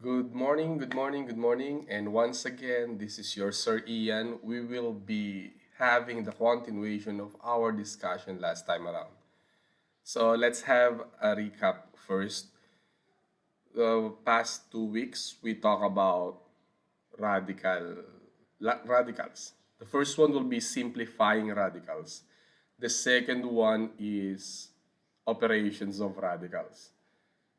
Good morning, good morning, good morning. And once again, this is your Sir Ian. We will be having the continuation of our discussion last time around. So let's have a recap first. The past 2 weeks, we talk about radicals. The first one will be simplifying radicals. The second one is operations of radicals.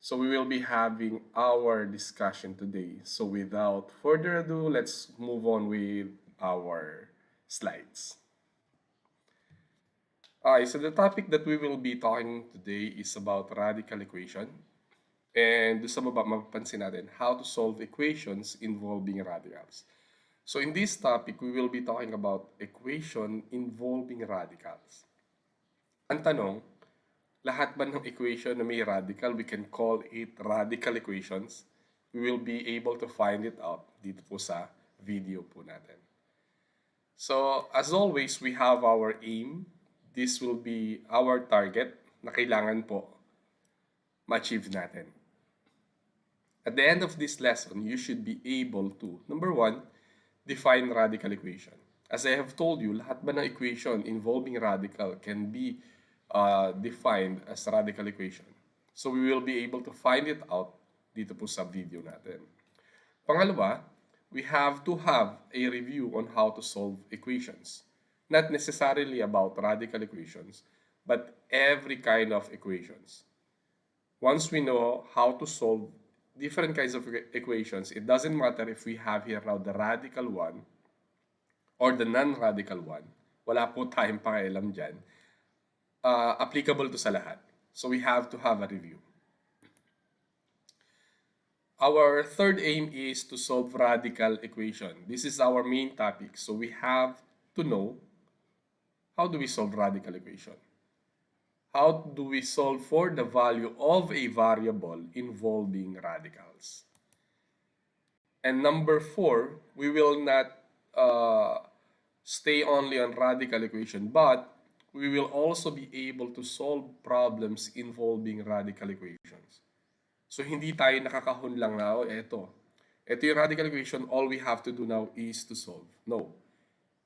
So we will be having our discussion today. So without further ado, let's move on with our slides. Okay, so the topic that we will be talking today is about radical equation. And doon sa baba, mapapansin natin how to solve equations involving radicals. So in this topic, we will be talking about equation involving radicals. Ang tanong, lahat ba ng equation na may radical, we can call it radical equations? We will be able to find it out dito po sa video po natin. So, as always, we have our aim. This will be our target na kailangan po ma-achieve natin. At the end of this lesson, you should be able to, number one, define radical equation. As I have told you, lahat ba ng equation involving radical can be defined as radical equation. So we will be able to find it out dito po sa video natin. Pangalawa, we have to have a review on how to solve equations. Not necessarily about radical equations, but every kind of equations. Once we know how to solve different kinds of equations, it doesn't matter if we have here now the radical one or the non-radical one. Wala po tayong pakialam dyan. Applicable to sa lahat. So we have to have a review. Our third aim is to solve radical equation. This is our main topic. So we have to know how do we solve radical equation. How do we solve for the value of a variable involving radicals? And number 4, we will not stay only on radical equation, but we will also be able to solve problems involving radical equations. So hindi tayo nakakahon lang na, ito yung radical equation, all we have to do now is to solve. No.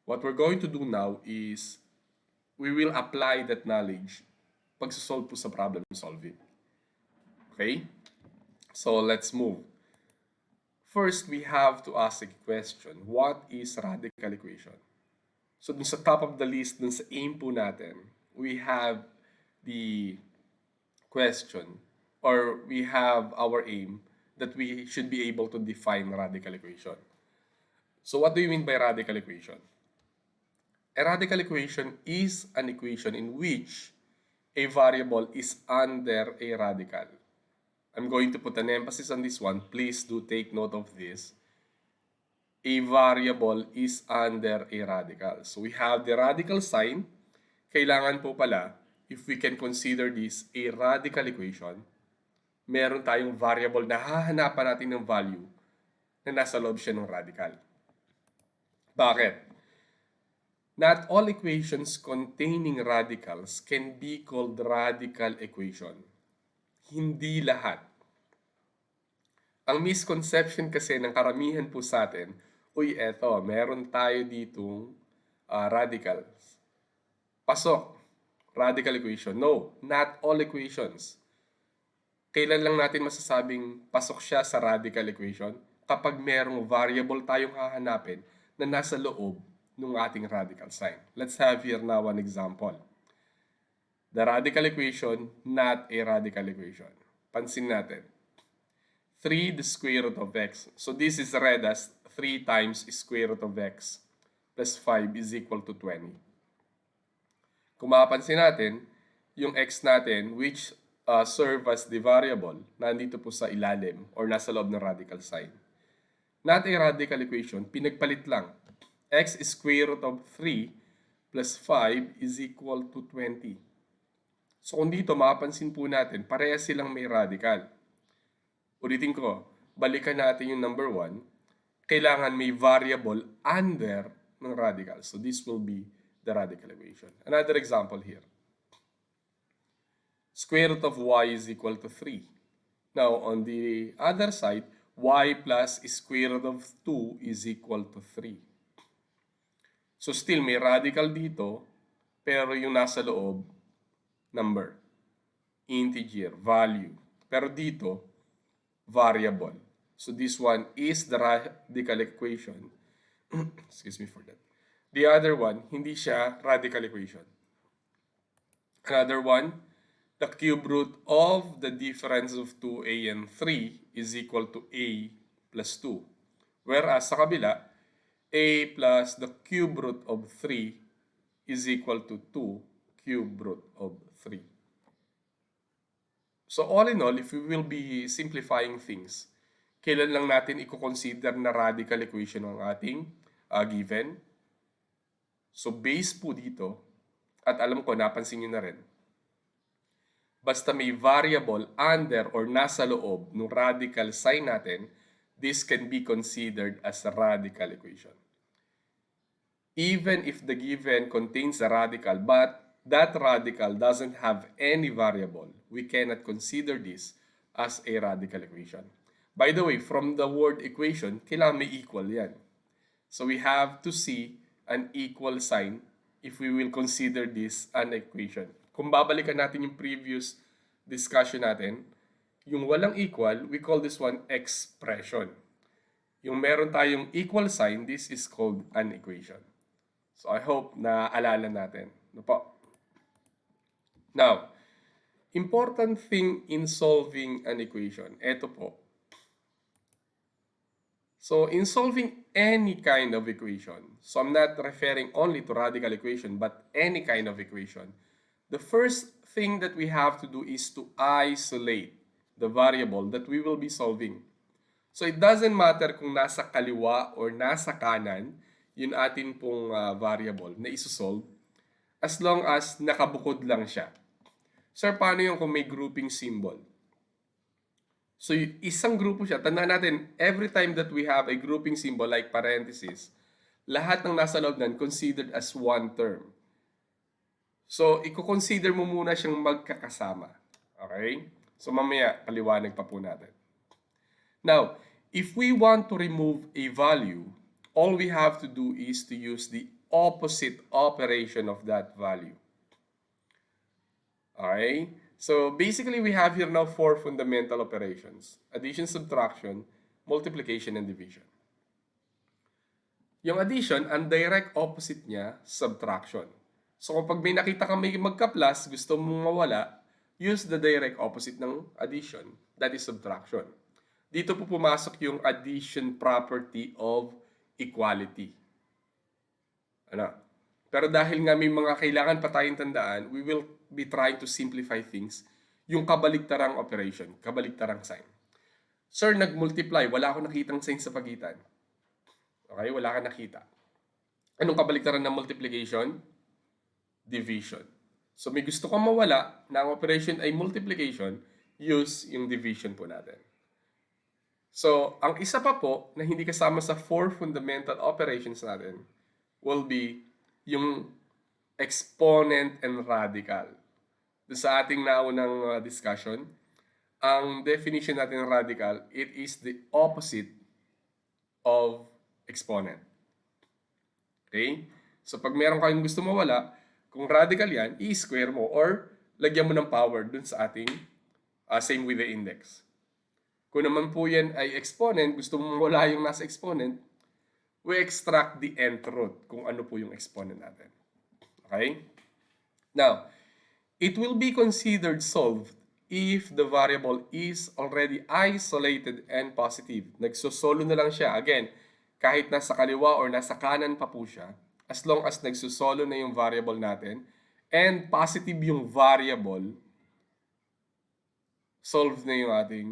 What we're going to do now is we will apply that knowledge pagsasolve po sa problem solving. Okay? So let's move. First, we have to ask a question. What is radical equation? So dun sa top of the list, dun sa aim po natin, we have the question or we have our aim that we should be able to define radical equation. So what do you mean by radical equation? A radical equation is an equation in which a variable is under a radical. I'm going to put an emphasis on this one. Please do take note of this. A variable is under a radical. So we have the radical sign. Kailangan po pala, if we can consider this a radical equation, meron tayong variable na hahanapan natin ng value na nasa loob siya ng radical. Bakit? Not all equations containing radicals can be called radical equation. Hindi lahat. Ang misconception kasi ng karamihan po sa atin, eto, meron tayo ditong radicals. Pasok, radical equation. No, not all equations. Kailan lang natin masasabing pasok siya sa radical equation? Kapag merong variable tayong hahanapin na nasa loob ng ating radical sign. Let's have here now one example. The radical equation, not a radical equation. Pansin natin. 3 the square root of x. So this is read as 3 times square root of x plus 5 is equal to 20. Kung mapapansin natin, yung x natin which serve as the variable, nandito po sa ilalim or nasa loob ng radical sign. Not a radical equation, pinagpalit lang. X square root of 3 plus 5 is equal to 20. So kung dito mapapansin po natin, parehas silang may radical. Ulitin ko, balikan natin yung number 1. Kailangan may variable under ng radical. So this will be the radical equation. Another example here. Square root of y is equal to 3. Now on the other side, y plus square root of 2 is equal to 3. So still may radical dito, pero yung nasa loob, number, integer, value. Pero dito, variable. So this one is the radical equation. Excuse me for that. The other one, hindi siya radical equation. Another one, the cube root of the difference of 2a and 3 is equal to a plus 2. Whereas sa kabila, a plus the cube root of 3 is equal to 2 cube root of 3. So all in all, if we will be simplifying things, kailan lang natin i-consider na radical equation ang ating given? So base po dito, at alam ko, napansin nyo na rin, basta may variable under or nasa loob ng radical sign natin, this can be considered as a radical equation. Even if the given contains a radical, but that radical doesn't have any variable, we cannot consider this as a radical equation. By the way, from the word equation, kailangan may equal yan. So we have to see an equal sign if we will consider this an equation. Kung babalikan natin yung previous discussion natin, yung walang equal, we call this one expression. Yung meron tayong equal sign, this is called an equation. So I hope na alala natin. No po? Now, important thing in solving an equation, eto po. So in solving any kind of equation, so I'm not referring only to radical equation, but any kind of equation, the first thing that we have to do is to isolate the variable that we will be solving. So it doesn't matter kung nasa kaliwa or nasa kanan yung atin pong variable na isosolve as long as nakabukod lang siya. Sir, paano yung kung may grouping symbol? So isang grupo siya. Tandaan natin, every time that we have a grouping symbol like parenthesis, lahat ng nasa loob nan considered as one term. So i-consider mo muna siyang magkakasama. Okay? So mamaya, paliwanag pa po natin. Now, if we want to remove a value, all we have to do is to use the opposite operation of that value. Okay? So basically, we have here now 4 fundamental operations: addition, subtraction, multiplication, and division. Yung addition, ang direct opposite niya, subtraction. So kapag may nakita kang may magka-plus, gusto mong mawala, use the direct opposite ng addition, that is subtraction. Dito po pumasok yung addition property of equality. Ano? Pero dahil nga may mga kailangan pa tayong tandaan, we will be trying to simplify things. Yung kabaligtarang operation, kabaligtarang sign. Sir, nag-multiply, wala akong nakitang sign sa pagitan. Okay, wala kang nakita. Anong kabaligtaran ng multiplication? Division. So may gusto kang mawala na ang operation ay multiplication, use yung division po natin. So, ang isa pa po na hindi kasama sa 4 fundamental operations natin will be yung exponent and radical. Doon sa ating naunang discussion, ang definition natin ng radical, it is the opposite of exponent. Okay? So, pag meron kayong gusto mawala, kung radical yan, i-square mo or lagyan mo ng power dun sa ating same with the index. Kung naman po yan ay exponent, gusto mong wala yung nasa exponent, we extract the nth root kung ano po yung exponent natin. Okay? Now, it will be considered solved if the variable is already isolated and positive. Nagsosolo na lang siya. Again, kahit nasa kaliwa or nasa kanan pa po siya, as long as nagsosolo na yung variable natin and positive yung variable, solved na yung ating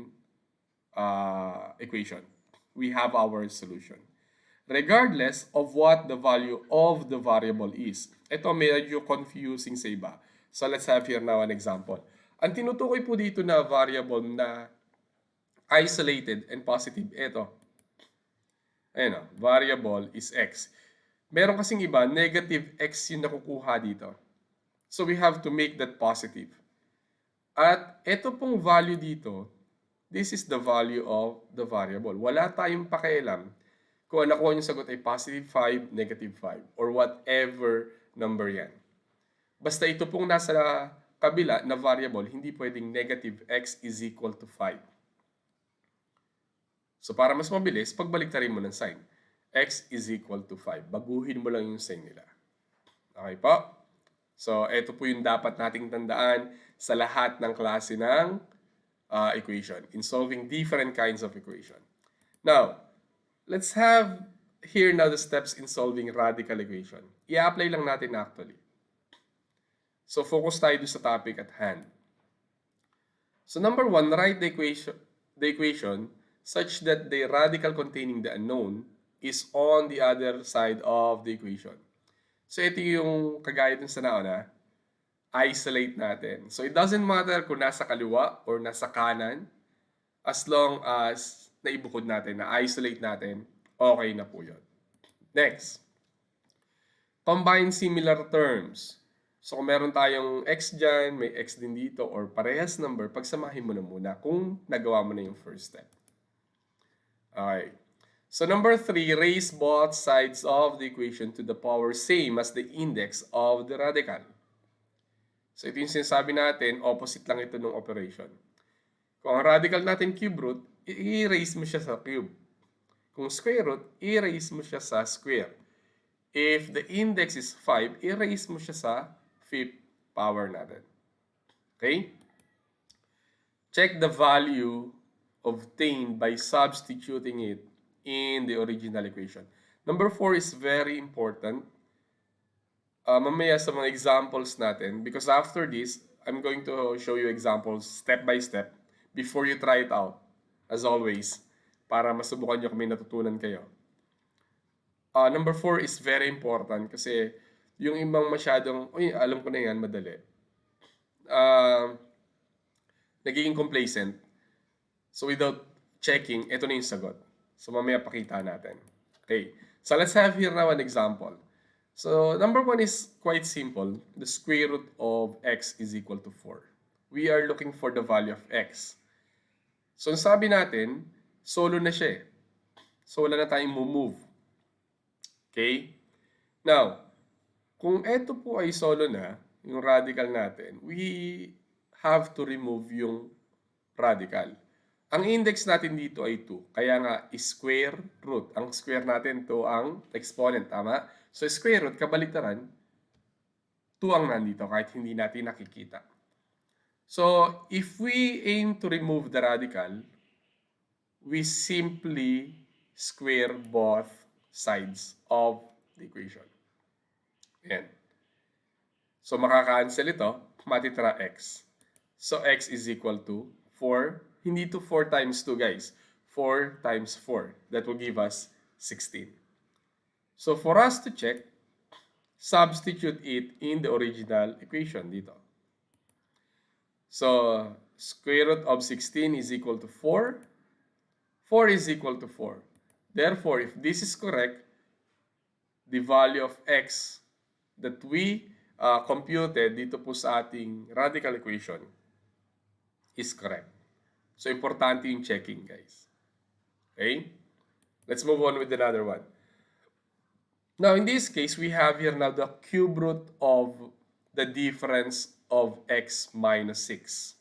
equation. We have our solution. Regardless of what the value of the variable is. Ito medyo confusing sa iba. So let's have here now an example. Ang tinutukoy po dito na variable na isolated and positive, ito. Ayan o, variable is x. Meron kasing iba, negative x yung nakukuha dito. So we have to make that positive. At ito pong value dito, this is the value of the variable. Wala tayong pakialam kung ang nakuha yung sagot ay positive 5, negative 5, or whatever number yan. Basta ito pong nasa kabila na variable, hindi pwedeng negative x is equal to 5. So para mas mabilis, pagbaliktarin mo ng sign. X is equal to 5. Baguhin mo lang yung sign nila. Okay po? So ito po yung dapat nating tandaan sa lahat ng klase ng equation in solving different kinds of equation. Now, let's have here now the steps in solving radical equation. I-apply lang natin actually. So focus tayo sa topic at hand. So number 1, write the equation such that the radical containing the unknown is on the other side of the equation. So ito yung kagaya dun sa nauna, isolate natin. So it doesn't matter kung nasa kaliwa or nasa kanan, as long as naibukod natin, na-isolate natin, okay na po yun. Next, combine similar terms. So kung meron tayong x dyan, may x din dito, or parehas number, pagsamahin mo na muna kung nagawa mo na yung first step. Okay. So number 3, raise both sides of the equation to the power same as the index of the radical. So ito yung sinasabi natin, opposite lang ito ng operation. Kung ang radical natin cube root, i-raise mo siya sa cube. Kung square root, i-raise mo siya sa square. If the index is 5, i-raise mo siya sa 5th power natin. Okay? Check the value obtained by substituting it in the original equation. Number 4 is very important. Mamaya sa mga examples natin, because after this, I'm going to show you examples step by step before you try it out, as always, para masubukan nyo kung may natutunan kayo. Number 4 is very important kasi yung ibang masyadong, alam ko na yan, madali. Nagiging complacent. So without checking, ito na yung sagot. So mamaya pakita natin. Okay. So let's have here now an example. So number 1 is quite simple. The square root of x is equal to 4. We are looking for the value of x. So sabi natin, solo na siya eh. So wala na tayong move. Okay? Now, kung ito po ay solo na, yung radical natin, we have to remove yung radical. Ang index natin dito ay 2. Kaya nga, square root. Ang square natin to ang exponent, tama? So, square root, kabaliktaran, 2 ang nandito kahit hindi natin nakikita. So, if we aim to remove the radical, we simply square both sides of the equation. Ayan. So, makaka-cancel ito, matitira x. So, x is equal to 4. Hindi to 4 times 2, guys. 4 times 4. That will give us 16. So, for us to check, substitute it in the original equation dito. So, square root of 16 is equal to 4. 4 is equal to 4. Therefore, if this is correct, the value of x that we computed dito po sa ating radical equation is correct. So, importante yung checking, guys. Okay? Let's move on with another one. Now, in this case, we have here now the cube root of the difference of x minus 6.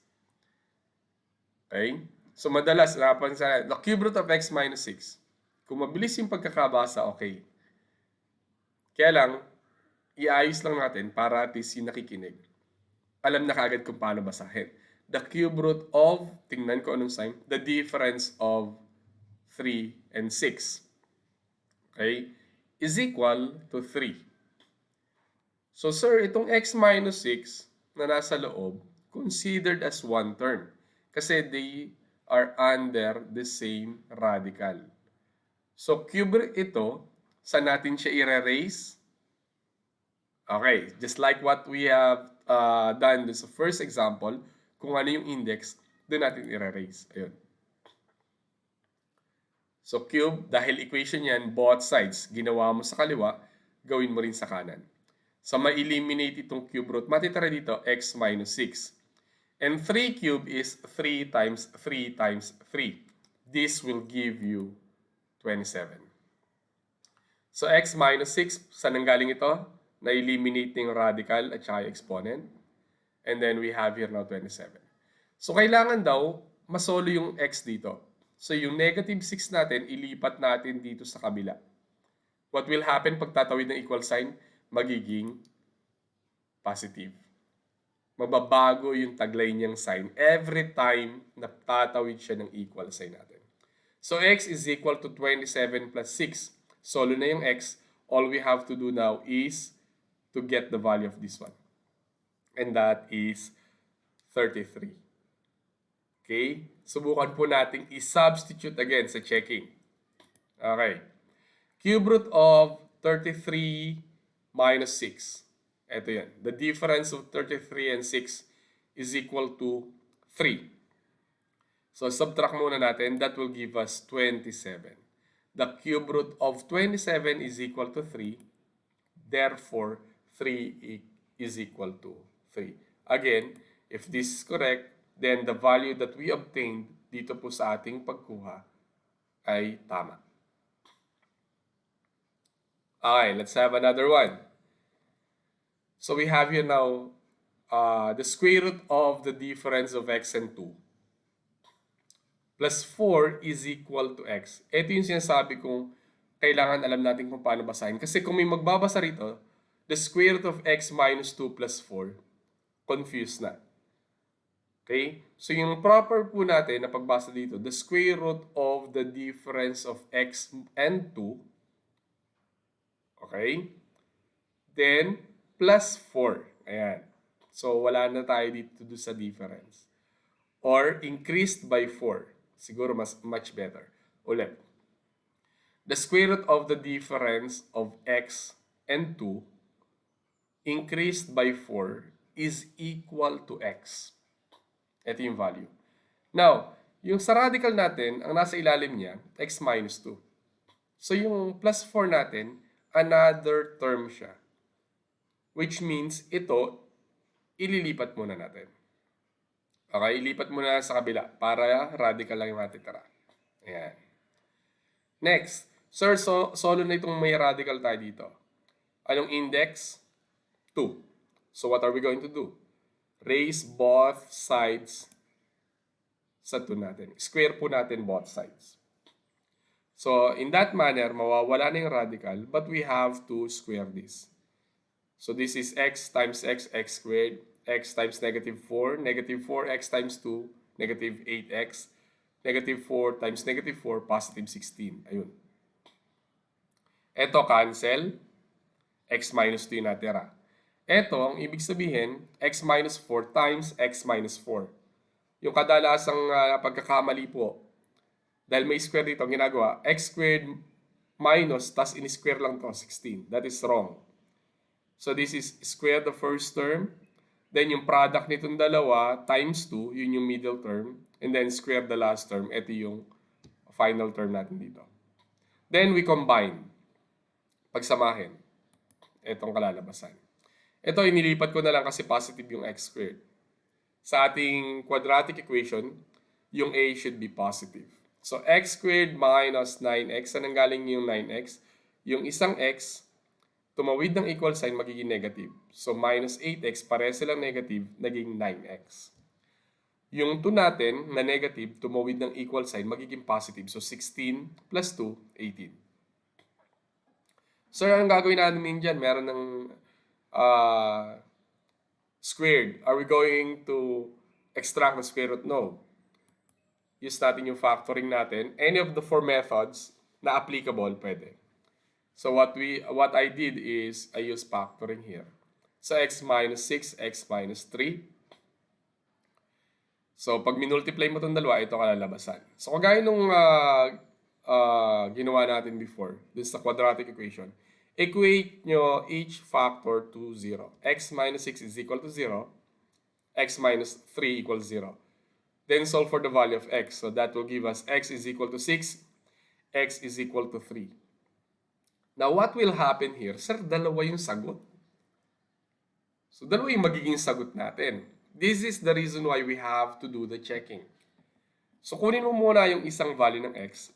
Okay? So, madalas, napansin, the cube root of x minus 6. Kung mabilis yung pagkakabasa, okay. Kaya lang, iayos lang natin para at least yung nakikinig, alam na kagad kung paano basahin. The cube root of, tingnan ko anong sign, the difference of 3 and 6. Okay? Is equal to 3. So, sir, itong x minus 6 na nasa loob, considered as one term. Kasi they are under the same radical. So, cube root ito, saan natin siya i-erase? Okay, just like what we have done sa first example, kung ano yung index, doon natin i-erase. Ayun. So, cube, dahil equation yan, both sides, ginawa mo sa kaliwa, gawin mo rin sa kanan. So, ma-eliminate itong cube root, matitira dito, x minus 6. And 3 cubed is 3 times 3 times 3. This will give you 27. So x minus 6, saan nanggaling ito? Na-eliminate yung radical at saka yung exponent. And then we have here now 27. So kailangan daw masolo yung x dito. So yung negative 6 natin, ilipat natin dito sa kabila. What will happen pag tatawid ng equal sign? Magiging positive. Mababago yung taglay niyang sign every time na tatawid siya ng equal sign natin. So x is equal to 27 plus 6. Solo na yung x. All we have to do now is to get the value of this one. And that is 33. Okay? Subukan po natin i-substitute again sa checking. Okay. Cube root of 33 minus 6. Ito yan. The difference of 33 and 6 is equal to 3. So, subtract muna natin. That will give us 27. The cube root of 27 is equal to 3. Therefore, 3 is equal to 3. Again, if this is correct, then the value that we obtained dito po sa ating pagkuha ay tama. Okay, let's have another one. So we have here now the square root of the difference of x and 2 plus 4 is equal to x. Ito yung sinasabi kong kailangan alam natin kung paano basahin. Kasi kung may magbabasa rito, the square root of x minus 2 plus 4, confused na. Okay? So yung proper po natin na pagbasa dito, the square root of the difference of x and 2, okay? Then, plus 4. Ayan. So, wala na tayo dito do sa difference. Or, increased by 4. Siguro much better. Ulit. The square root of the difference of x and 2 increased by 4 is equal to x. Ito yung value. Now, yung sa radical natin, ang nasa ilalim niya, x minus 2. So, yung plus 4 natin, another term siya. Which means, ito, ililipat muna natin. Okay, ilipat muna sa kabila para radical lang yung matitira. Ayan. Next, sir, solo na itong may radical tayo dito. Anong index? 2. So, what are we going to do? Raise both sides sa 2 natin. Square po natin both sides. So, in that manner, mawawala na yung radical, but we have to square this. So, this is x times x squared, x times negative 4 x times 2, negative 8x, negative 4 times negative 4, positive 16. Ayun. Ito, cancel. X minus 2 yung natira. Ito, ang ibig sabihin, x minus 4 times x minus 4. Yung kadalasang pagkakamali po, dahil may square dito, ang ginagawa, x squared minus, tas in-square lang to 16. That is wrong. So this is square the first term, then yung product nitong dalawa, times 2, yun yung middle term, and then square the last term, ito yung final term natin dito. Then we combine. Pagsamahin. Itong kalalabasan. Ito, inilipat ko na lang kasi positive yung x squared. Sa ating quadratic equation, yung a should be positive. So, x squared minus 9x. Saan nanggaling yung 9x? Yung isang x, tumawid ng equal sign, magiging negative. So, minus 8x, pareha silang negative, naging 9x. Yung 2 natin, na negative, tumawid ng equal sign, magiging positive. So, 16 plus 2, 18. So, ang gagawin natin dyan, meron ng squared. Are we going to extract the square root? No. Use natin yung factoring natin. Any of the 4 methods na applicable, pwede. So what I did is, I use factoring here. So x minus 6, x minus 3. So pag minultiply mo itong dalawa, ito kalalabasan. So kagaya nung ginawa natin before, dun sa quadratic equation, equate nyo each factor to 0. X minus 6 is equal to 0. X minus 3 equals 0. Then solve for the value of x. So that will give us x is equal to 6. X is equal to 3. Now what will happen here? Sir, dalawa yung sagot. So dalawa yung magiging sagot natin. This is the reason why we have to do the checking. So kunin mo muna yung isang value ng x,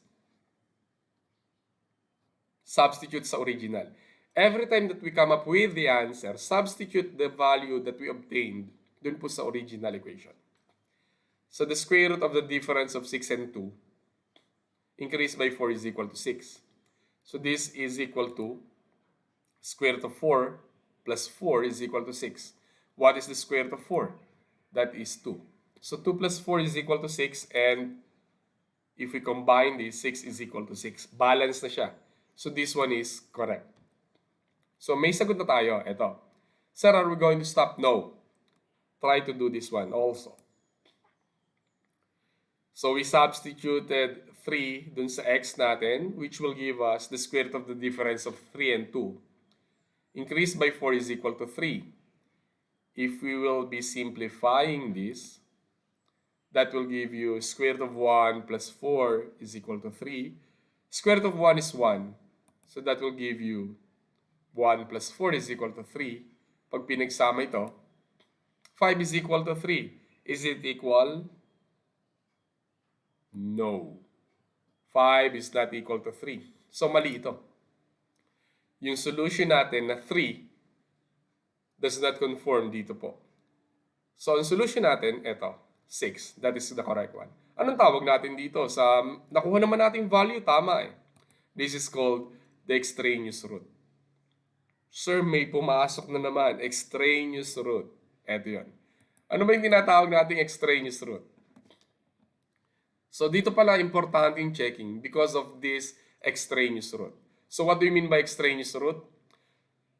substitute sa original. Every time that we come up with the answer, substitute the value that we obtained dun po sa original equation. So the square root of the difference of 6 and 2 increased by 4 is equal to 6. So this is equal to square root of 4 plus 4 is equal to 6. What is the square root of 4? That is 2. So 2 plus 4 is equal to 6, and if we combine this, 6 is equal to 6. Balance na siya. So this one is correct. So may sagot na tayo. Ito. Sir, are we going to stop? No. Try to do this one also. So we substituted 3 dun sa x natin, which will give us the square root of the difference of 3 and 2. Increased by 4 is equal to 3. If we will be simplifying this, that will give you square root of 1 plus 4 is equal to 3. Square root of 1 is 1. So that will give you 1 plus 4 is equal to 3. Pag pinagsama ito, 5 is equal to 3. Is it equal? No. 5 is not equal to 3. So mali ito. Yung solution natin na 3 does not conform dito po. So ang solution natin, ito, 6. That is the correct one. Anong tawag natin dito? Sa nakuha naman natin value, tama eh. This is called the extraneous root. Sir, may pumasok na naman. Extraneous root. Ito yun. Ano ba yung tinatawag nating extraneous root? So dito pala importante yung checking because of this extraneous root. So what do you mean by extraneous root?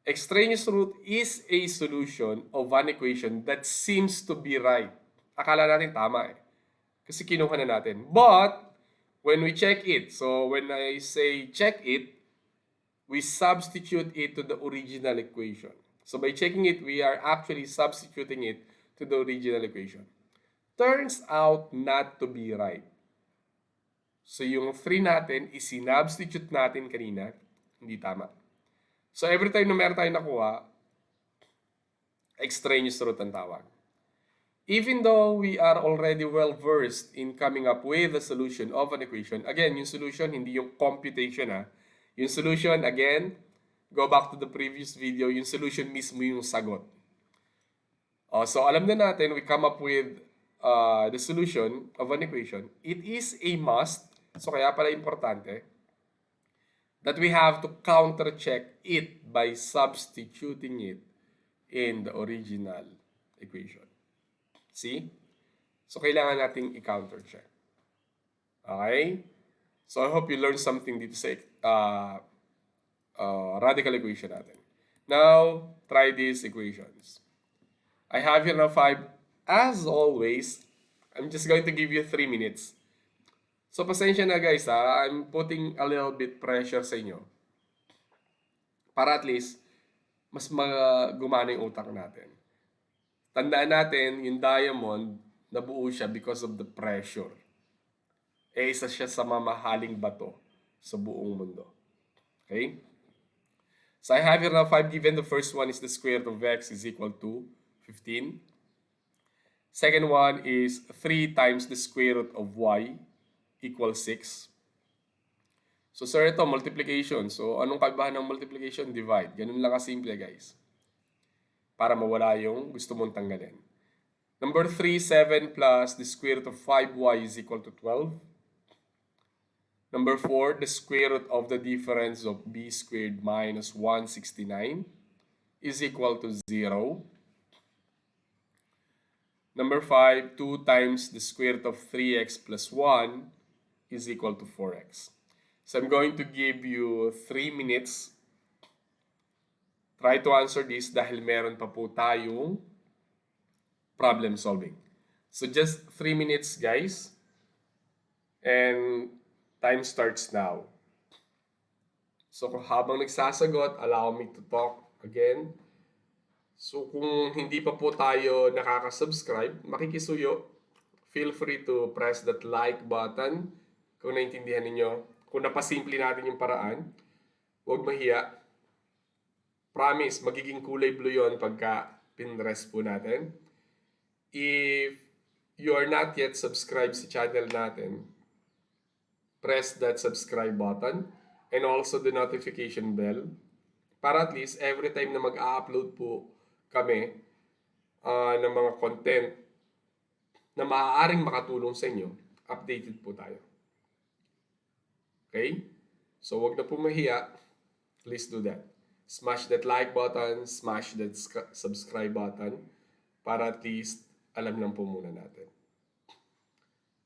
Extraneous root is a solution of an equation that seems to be right. Akala natin tama eh. Kasi kinuha na natin. But, when we check it, so when I say check it, we substitute it to the original equation. So by checking it, we are actually substituting it to the original equation. Turns out not to be right. So yung 3 natin, isinubstitute natin kanina, hindi tama. So every time na meron tayong nakuha, extraneous root ang tawag. Even though we are already well versed in coming up with the solution of an equation, again, yung solution, hindi yung computation ha. Yung solution, again, go back to the previous video, yung solution mismo yung sagot. So alam na natin, we come up with the solution of an equation. It is a must, so kaya pala importante, that we have to counter-check it by substituting it in the original equation. See? So, kailangan nating i-counter-check. Okay? So, I hope you learned something dito sa radical equation natin. Now, try these equations. I have here now 5. As always, I'm just going to give you 3 minutes. So, pasensya na guys ha. I'm putting a little bit pressure sa inyo. Para at least, mas gumana yung utak natin. Tandaan natin, yung diamond, nabuo siya because of the pressure. Isa siya sa mamahaling bato sa buong mundo. Okay? So, I have here now 5 given. The first one is the square root of x is equal to 15. Second one is 3 times the square root of y equals 6. So, sir, ito, multiplication. So, anong kaibahan ng multiplication? Divide. Ganun lang kasimple, guys. Para mawala yung gusto mong tanggalin. Number 3, 7 plus the square root of 5y is equal to 12. Number 4, the square root of the difference of b squared minus 169 is equal to 0. Number 5, 2 times the square root of 3x plus 1 is equal to 4x. So I'm going to give you 3 minutes. Try to answer this dahil meron pa po tayong problem solving. So just 3 minutes guys. And time starts now. So habang nagsasagot, allow me to talk again. So kung hindi pa po tayo nakaka-subscribe, makikisuyo, feel free to press that like button kung naintindihan ninyo. Kung napasimple natin yung paraan, huwag mahiya. Promise, magiging kulay blue yon pagka pinrest po natin. If you are not yet subscribed sa channel natin, press that subscribe button and also the notification bell para at least every time na mag-a-upload po kami ng mga content na maaaring makatulong sa inyo, updated po tayo. Okay? So, wag na po mahiya. Please do that. Smash that like button, smash that subscribe button para at least alam lang po muna natin.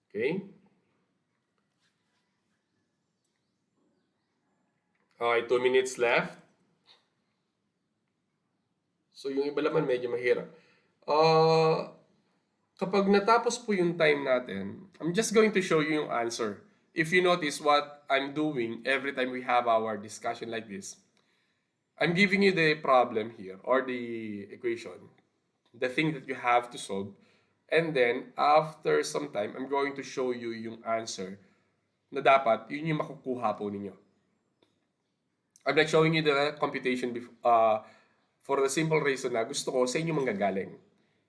Okay? Okay, 2 minutes left. So, yung iba naman medyo mahirap. Kapag natapos po yung time natin, I'm just going to show you yung answer. If you notice what I'm doing every time we have our discussion like this, I'm giving you the problem here or the equation, the thing that you have to solve, and then after some time, I'm going to show you yung answer na dapat yun yung makukuha po ninyo. I'm not showing you the computation for the simple reason na gusto ko sa inyo manggagaling.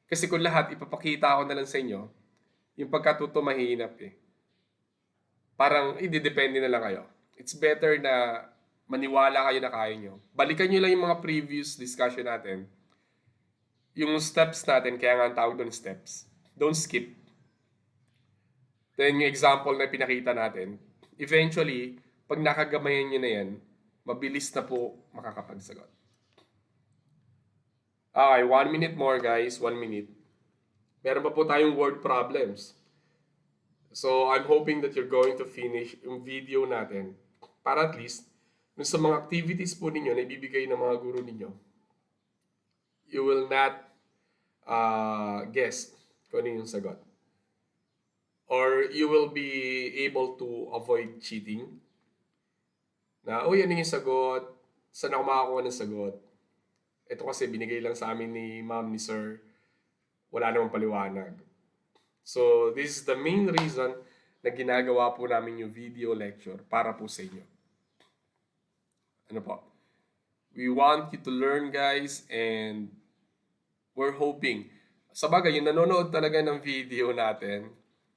Kasi kung lahat, ipapakita ko na lang sa inyo, yung pagkatuto mahihirap eh. Parang, ididepende na lang kayo. It's better na maniwala kayo na kaya nyo. Balikan nyo lang yung mga previous discussion natin. Yung steps natin, kaya nga ang tawag doon steps. Don't skip. Then yung example na pinakita natin, eventually, pag nakagamayan nyo na yan, mabilis na po makakapagsagot. Okay, 1 minute more guys, 1 minute. Meron pa po tayong word problems. So, I'm hoping that you're going to finish yung video natin para at least, sa mga activities po ninyo na ibibigay ng mga guru ninyo, you will not guess kung ano yung sagot. Or you will be able to avoid cheating. Na, uy, ano yung sagot? Saan ako makakuha ng sagot? Ito kasi binigay lang sa amin ni ma'am, ni sir. Wala namang paliwanag. So, this is the main reason na ginagawa po namin yung video lecture para po sa inyo. Ano po? We want you to learn guys and we're hoping. Sa bagay, yung nanonood talaga ng video natin,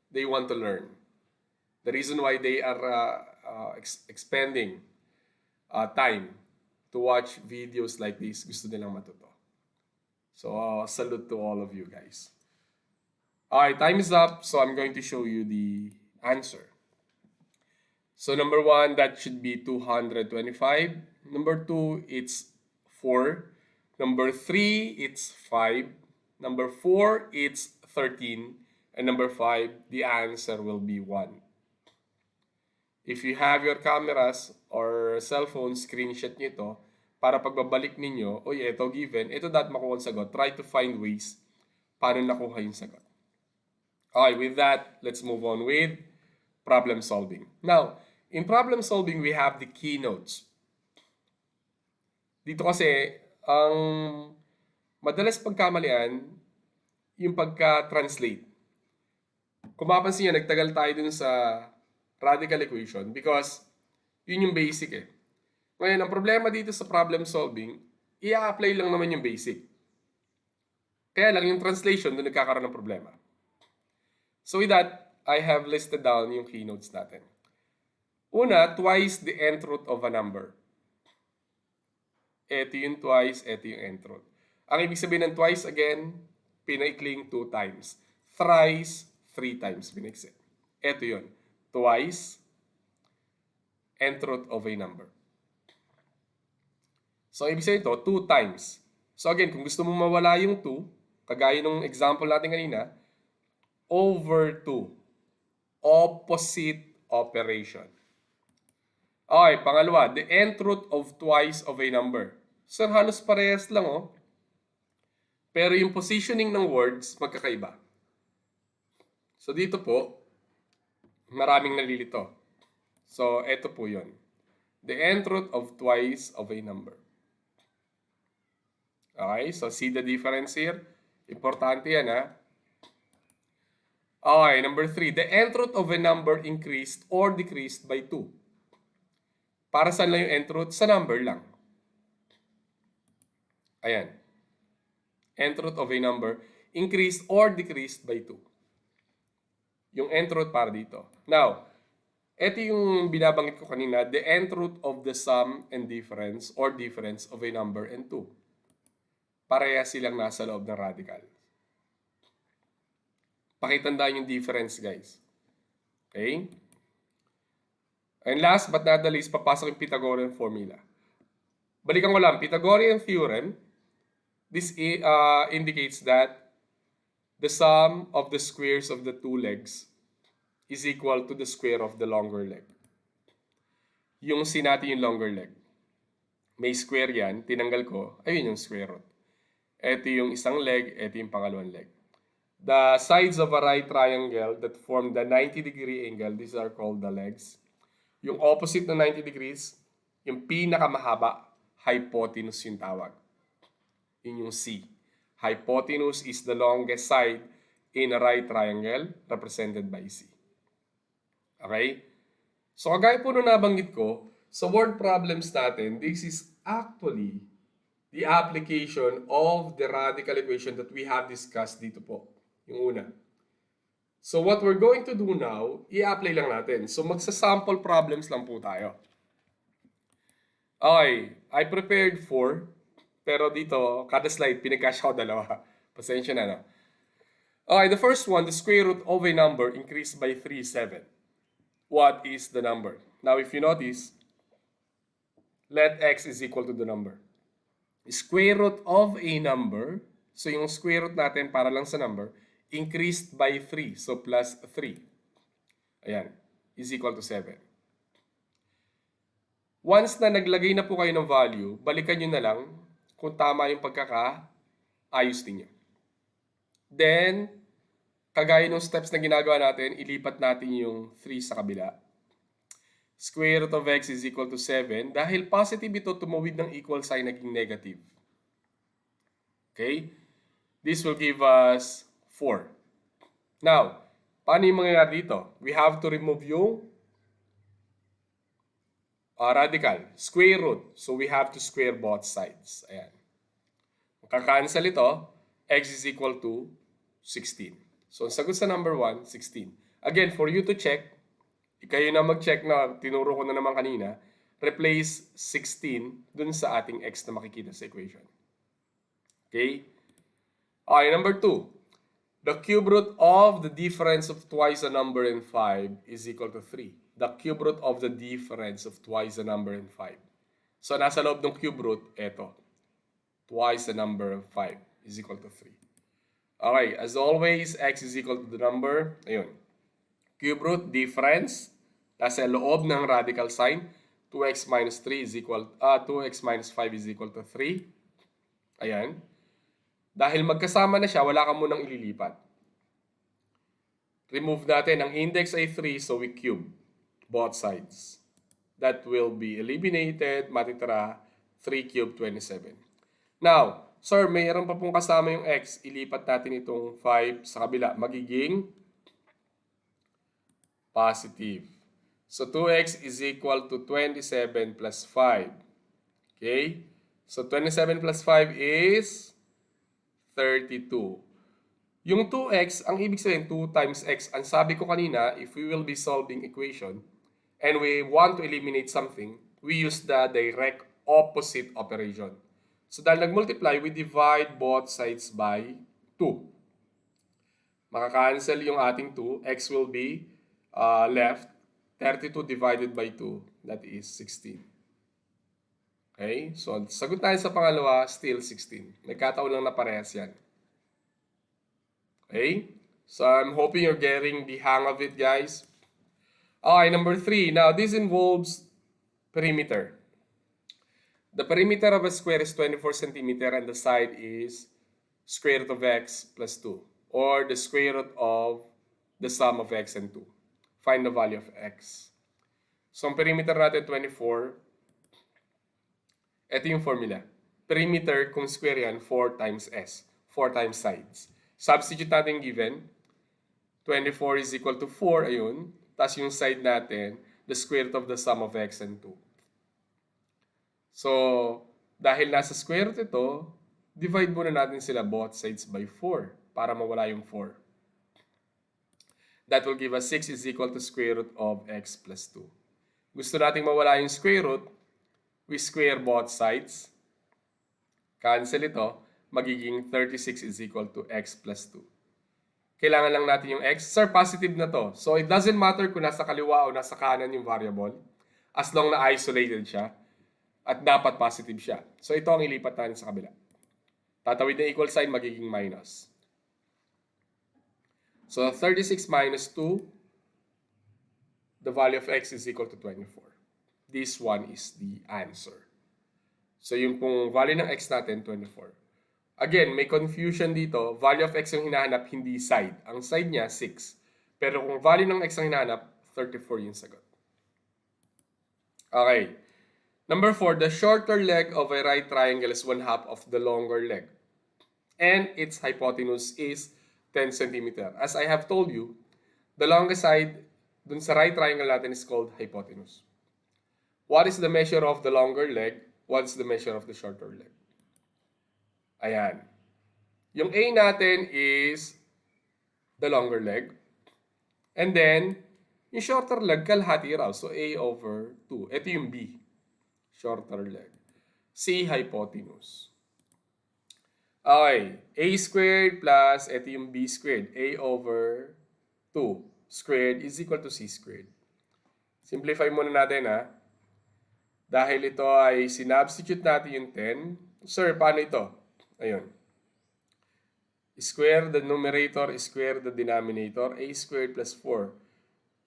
they want to learn. The reason why they are expending time to watch videos like this, gusto nilang matuto. So, salute to all of you guys. Alright, time is up. So, I'm going to show you the answer. So, number 1, that should be 225. Number 2, it's 4. Number 3, it's 5. Number 4, it's 13. And number 5, the answer will be 1. If you have your cameras or cell phone, screenshot nyo ito para pagbabalik ninyo, oy, ito given, ito dapat makuha ang sagot. Try to find ways paano nakuha yung sagot. Okay, with that, let's move on with problem solving. Now, in problem solving, we have the keynotes. Dito kasi, ang madalas pagkamalian, yung pagka-translate. Kung mapansin nyo, nagtagal tayo dun sa radical equation because yun yung basic eh. Ngayon, ang problema dito sa problem solving, i-apply lang naman yung basic. Kaya lang yung translation doon nagkakaroon ng problema. So with that, I have listed down yung keynotes natin. Una, twice the nth root of a number. Ito yung twice, ito yung nth root. Ang ibig sabihin ng twice again, pinaikling 2 times. Thrice, 3 times pinaikli. Ito yun. Twice, nth root of a number. So, ibig sabihin ito, 2 times. So, again, kung gusto mo mawala yung 2, kagaya nung example natin kanina, over 2. Opposite operation. Okay, pangalawa, the nth root of twice of a number. Sir, halos parehas lang oh. Pero yung positioning ng words, magkakaiba. So, dito po, maraming nalilito. So, eto po yun. The nth root of twice of a number. Okay, so see the difference here? Importante yan ha. Okay, number 3. The nth root of a number increased or decreased by 2. Para saan lang yung nth root? Sa number lang. Ayan. Nth root of a number increased or decreased by 2. Yung nth root para dito. Now, ito yung binabanggit ko kanina, the nth root of the sum and difference or difference of a number and 2. Pareha silang nasa loob ng radical. Pakitandaan yung difference, guys. Okay? And last but not the least, papasok yung Pythagorean Formula. Balikan ko lang, Pythagorean Theorem, this indicates that the sum of the squares of the two legs is equal to the square of the longer leg. Yung C natin yung longer leg. May square yan, tinanggal ko, ayun yung square root. Ito yung isang leg, ito yung pangalawang leg. The sides of a right triangle that form the 90-degree angle, these are called the legs. Yung opposite ng 90 degrees, yung pinakamahaba, hypotenuse yung tawag. Yun yung C. Hypotenuse is the longest side in a right triangle represented by C. Okay? So, kagaya po nung nabanggit ko, sa word problems natin, this is actually the application of the radical equation that we have discussed dito po. Yung una. So, what we're going to do now, i-apply lang natin. So, magsa-sample problems lang po tayo. Okay, I prepared 4. Pero dito, kada slide, pinag-cash ko 2. Pasensya na, no? Okay, the first one, the square root of a number increased by 3, 7. What is the number? Now, if you notice, let x is equal to the number. Square root of a number, so yung square root natin para lang sa number, increased by 3, so plus 3. Ayan, is equal to 7. Once na naglagay na po kayo ng value, balikan nyo na lang kung tama yung pagkakaayos ninyo. Then, kagaya ng steps na ginagawa natin, ilipat natin yung 3 sa kabila. Square root of x is equal to 7. Dahil positive ito, tumawid ng equal sign, naging negative. Okay? This will give us 4. Now, paano yung mangyayari dito? We have to remove yung radical, square root. So, we have to square both sides. Ayan. Makakancel ito, x is equal to 16. So, ang sagot sa number 1, 16. Again, for you to check, kayo na mag-check na tinuro ko na naman kanina, replace 16 dun sa ating x na makikita sa equation. Okay? Okay, number 2. The cube root of the difference of twice a number and 5 is equal to 3. The cube root of the difference of twice a number and 5. So, nasa loob ng cube root, eto. Twice the number of 5 is equal to 3. Okay, as always, x is equal to the number. Ayun. Cube root, difference. Nasa loob ng radical sign. 2x minus 3 is equal, 2x minus 5 is equal to 3. Ayan. Dahil magkasama na siya, wala ka munang ililipat. Remove natin. Ang index ay 3, so we cube both sides. That will be eliminated. Matitira 3 cube 27. Now, sir, mayroon pa pong kasama yung x. Ilipat natin itong 5 sa kabila. Magiging positive. So, 2x is equal to 27 plus 5. Okay? So, 27 plus 5 is 32. Yung 2x, ang ibig sabihin 2 times x. Ang sabi ko kanina, if we will be solving equation and we want to eliminate something, we use the direct opposite operation. So dahil nag-multiply, we divide both sides by 2. Makaka-cancel yung ating 2. X will be left. 32 divided by 2, that is 16. Okay? So, sagot tayo sa pangalawa, still 16. Nagkataon lang na parehas yan. Okay? So, I'm hoping you're getting the hang of it, guys. Okay, number 3. Now, this involves perimeter. The perimeter of a square is 24 centimeter and the side is square root of x plus 2. Or the square root of the sum of x and 2. Find the value of x. So, ang perimeter natin 24. Ito yung formula. Perimeter, kung square yan, 4 times s. 4 times sides. Substitute natin given. 24 is equal to 4, ayun. Tapos yung side natin, the square root of the sum of x and 2. So, dahil nasa square root ito, divide muna natin sila both sides by 4 para mawala yung 4. That will give us 6 is equal to square root of x plus 2. Gusto nating mawala yung square root, we square both sides. Cancel ito, magiging 36 is equal to x plus 2. Kailangan lang natin yung x. Sir, positive na to. So it doesn't matter kung nasa kaliwa o nasa kanan yung variable as long na isolated siya at dapat positive siya. So ito ang ilipat natin sa kabila. Tatawid na equal sign, magiging minus. So 36 minus 2, the value of x is equal to 24. This one is the answer. So yung pong value ng x natin, 24. Again, may confusion dito. Value of x yung hinahanap, hindi side. Ang side niya, 6. Pero kung value ng x ang hinahanap, 34 yung sagot. Okay. Number 4, the shorter leg of a right triangle is 1/2 of the longer leg. And its hypotenuse is 10 cm. As I have told you, the longest side dun sa right triangle natin is called hypotenuse. What is the measure of the longer leg? What's the measure of the shorter leg? Ayan. Yung A natin is the longer leg. And then, yung shorter leg, kalahati raw. So, A over 2. Ito yung B. Shorter leg. C, hypotenuse. Okay. A squared plus, ito yung B squared. A over 2 squared is equal to C squared. Simplify muna natin ha. Dahil ito ay sinubstitute natin yung 10. Sir, paano ito? Ayun. Square the numerator, square the denominator. A squared plus 4.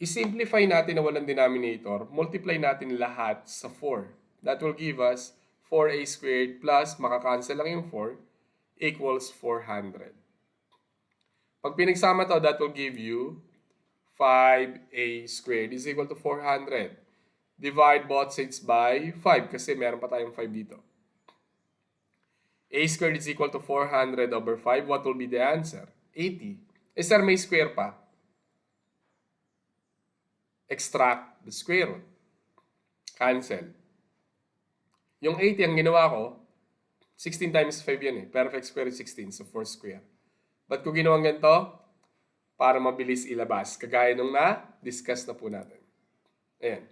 I-simplify natin na walang denominator. Multiply natin lahat sa 4. That will give us 4a squared plus, makakancel lang yung 4, equals 400. Pag pinagsama to, that will give you 5a squared is equal to 400. Divide both sides by 5 kasi meron pa tayong 5 dito. A squared is equal to 400 over 5. What will be the answer? 80. Eh sir, may square pa. Extract the square root. Cancel. Yung 80, ang ginawa ko, 16 times 5 yan eh. Perfect square is 16, so 4 square. Ba't ko ginawang ganito? Para mabilis ilabas. Kagaya nung na-discuss na po natin. Ayan.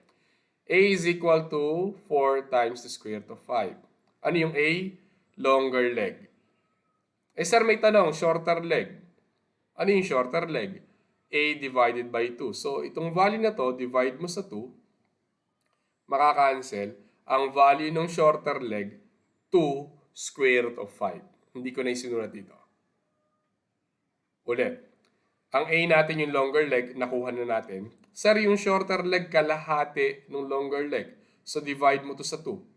A is equal to 4 times the square root of 5. Ano yung A? Longer leg. Eh sir, may tanong, shorter leg. Ano yung shorter leg? A divided by 2. So, itong value na to, divide mo sa 2, makakancel. Ang value ng shorter leg, 2 square root of 5. Hindi ko na isinulat dito. Ulit. Ang A natin yung longer leg, nakuha na natin. Sir, yung shorter leg, kalahati ng longer leg. So, divide mo to sa 2.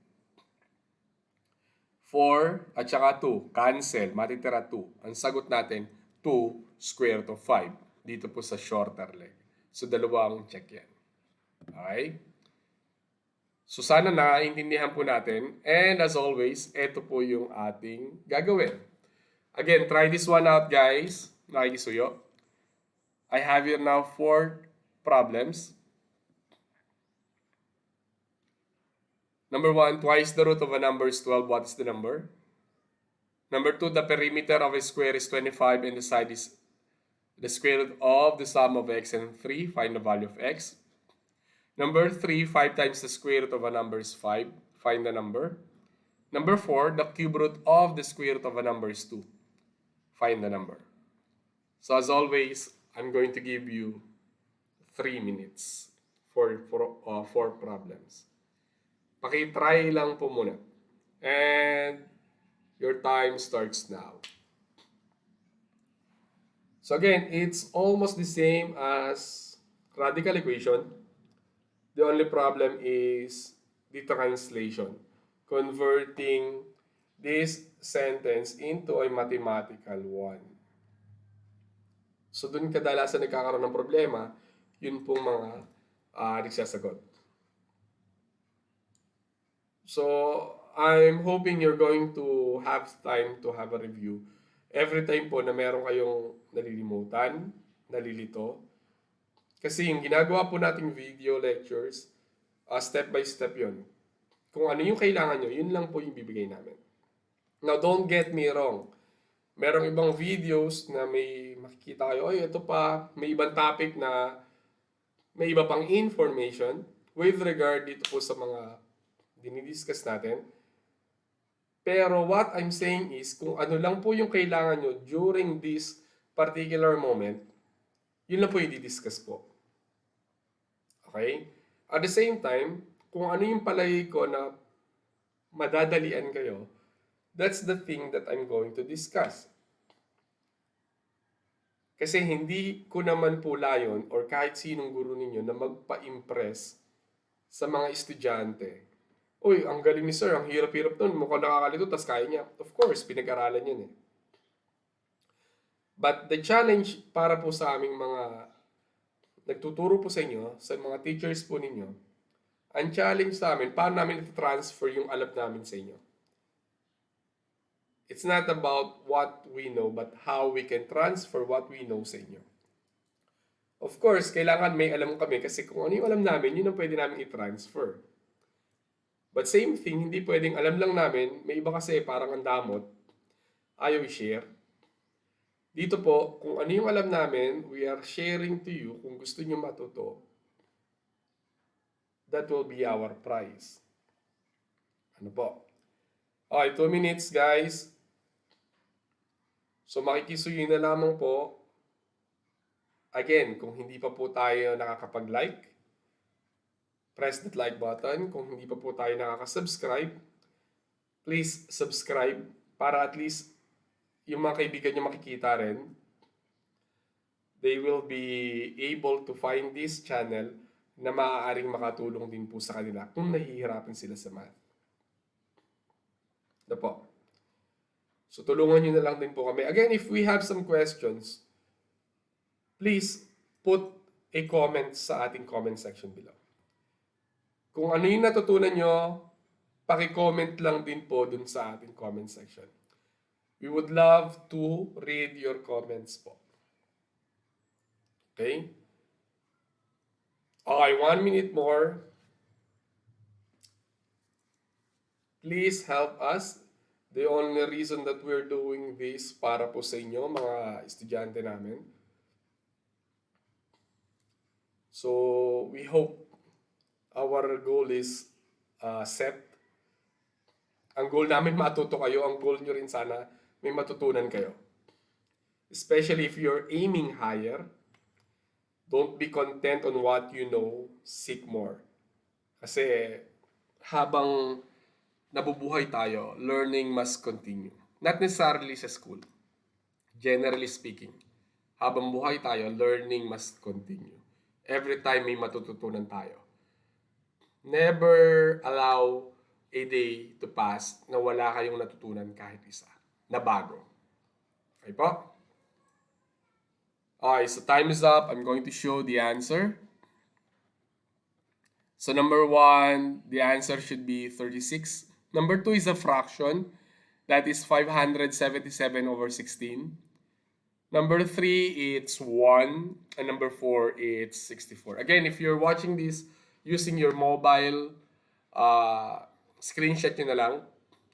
4 at saka 2. Cancel. Matitira 2. Ang sagot natin, 2 square root of 5. Dito po sa shorter leg. So, dalawang check yan. Okay? So, sana naiintindihan po natin. And as always, ito po yung ating gagawin. Again, try this one out, guys. Nakikisuyo. I have here now 4 problems. Number 1, twice the root of a number is 12. What is the number? Number 2, the perimeter of a square is 25 and the side is the square root of the sum of x and 3. Find the value of x. Number 3, 5 times the square root of a number is 5. Find the number. Number 4, the cube root of the square root of a number is 2. Find the number. So as always, I'm going to give you 3 minutes for 4 problems. Pakitry lang po muna. And your time starts now. So again, it's almost the same as radical equation. The only problem is the translation. Converting this sentence into a mathematical one. So dun kadalasan nagkakaroon ng problema, yun pong mga nagsasagot. So I'm hoping you're going to have time to have a review. Every time po na meron kayong nalilimutan, nalilito, kasi yung ginagawa po nating video lectures, step by step yun. Kung ano yung kailangan nyo, yun lang po yung bibigay namin. Now, don't get me wrong. Merong ibang videos na may makikita kayo, ay ito pa, may ibang topic na may iba pang information with regard dito po sa mga dinidiscuss natin. Pero what I'm saying is, kung ano lang po yung kailangan nyo during this particular moment, yun lang po yung didiscuss po. Okay? At the same time, kung ano yung palagay ko na madadalian kayo, that's the thing that I'm going to discuss. Kasi hindi ko naman po layon or kahit sinong guro ninyo na magpa-impress sa mga estudyante. Uy, ang galing ni sir, ang hirap-hirap nun, mukhang nakakalito, tas kaya niya. Of course, pinag-aralan yan eh. But the challenge para po sa aming mga nagtuturo po sa inyo, sa mga teachers po ninyo, ang challenge sa amin, paano namin ito-transfer yung alam namin sa inyo. It's not about what we know, but how we can transfer what we know sa inyo. Of course, kailangan may alam kami kasi kung ano yung alam namin, yun ang pwede namin i-transfer. But same thing, hindi pwedeng alam lang namin, may iba kasi parang ang damot, ayaw i-share. Dito po, kung ano yung alam namin, we are sharing to you kung gusto nyo matuto. That will be our prize. Ano po? Okay, 2 minutes guys. So makikisuyo na lamang po. Again, kung hindi pa po tayo nakakapag-like, press that like button. Kung hindi pa po tayo nakaka-subscribe, please subscribe para at least yung mga kaibigan nyo makikita rin. They will be able to find this channel na maaaring makatulong din po sa kanila kung nahihirapan sila sa math. Ito po. So tulungan nyo na lang din po kami. Again, if we have some questions, please put a comment sa ating comment section below. Kung ano yung natutunan nyo, paki-comment lang din po dun sa ating comment section. We would love to read your comments po. Okay? Okay, 1 minute more. Please help us. The only reason that we're doing this para po sa inyo, mga estudyante namin. So, we hope our goal is set. Ang goal namin matuto kayo. Ang goal nyo rin sana may matutunan kayo. Especially if you're aiming higher, don't be content on what you know, seek more. Kasi habang nabubuhay tayo, learning must continue. Not necessarily sa school. Generally speaking, habang buhay tayo, learning must continue. Every time may matututunan tayo. Never allow a day to pass na wala kayong natutunan kahit isa na bago. Okay po? Okay, so time is up. I'm going to show the answer. So number 1, the answer should be 36. Number 2 is a fraction. That is 577 over 16. Number 3, it's 1. And number 4, it's 64. Again, if you're watching this using your mobile, screenshot nyo na lang.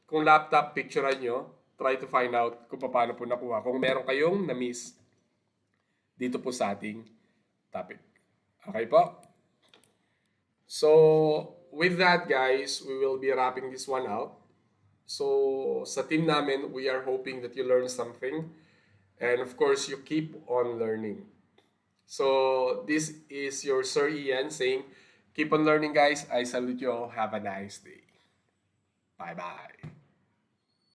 Kung laptop, picturean nyo. Try to find out kung paano po nakuha. Kung meron kayong na-miss dito po sa ating topic. Okay po? So, with that guys, we will be wrapping this one out. So, sa team namin, we are hoping that you learn something. And of course, you keep on learning. So, this is your Sir Ian saying, keep on learning guys. I salute you all. Have a nice day. Bye-bye.